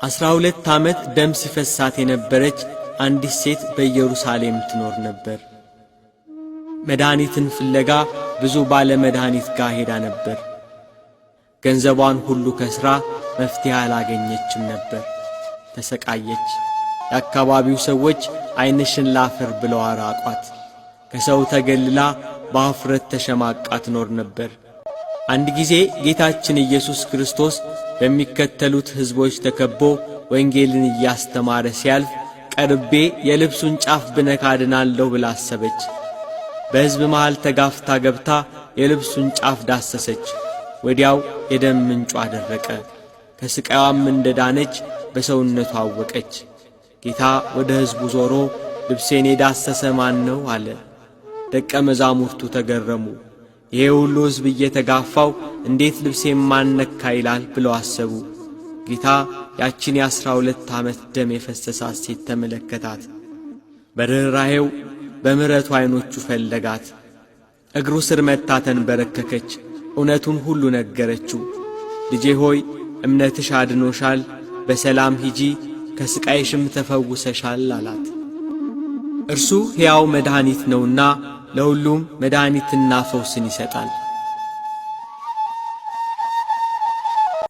12 ዓመት ደም ሲፈሳት የነበረች አንዲት ሴት በኢየሩሳሌም ትኖር ነበር። መድኃኒትን ፍለጋ ብዙ ባለ መድኃኒት ጋር ሄዳ ነበር። ገንዘቧን ሁሉ ከስራ መፍትሄ አላገኘችም ነበር። ተሰቃየች። የአካባቢው ሰዎች ዓይንሽን ላፈር ብለው አራቋት። ከሰው ተገልላ በአፍረት ተሸማቃ ትኖር ነበር። አንድ ጊዜ ጌታችን ኢየሱስ ክርስቶስ በሚከተሉት ሕዝቦች ተከቦ ወንጌልን እያስተማረ ሲያልፍ ቀርቤ የልብሱን ጫፍ ብነካ ድናለሁ ብላ አሰበች። በሕዝብ መሃል ተጋፍታ ገብታ የልብሱን ጫፍ ዳሰሰች። ወዲያው የደም ምንጯ ደረቀ። ከስቃዋም እንደዳነች በሰውነቷ አወቀች። ጌታ ወደ ሕዝቡ ዞሮ ልብሴን የዳሰሰ ማን ነው አለ። ደቀ መዛሙርቱ ተገረሙ። ይሄ ሁሉ ሕዝብ እየተጋፋው እንዴት ልብሴን ማን ነካ ይላል ብለው አሰቡ። ጌታ ያችን የ12 ዓመት ደም የፈሰሳት ሴት ተመለከታት። በርኅራኄው በምሕረቱ ዓይኖቹ ፈለጋት። እግሩ ስር መታ ተንበረከከች። እውነቱን ሁሉ ነገረችው። ልጄ ሆይ እምነትሽ አድኖሻል፣ በሰላም ሂጂ፣ ከስቃይሽም ተፈውሰሻል አላት። እርሱ ሕያው መድኃኒት ነውና ለሁሉም መድኃኒትና ፈውስን ይሰጣል።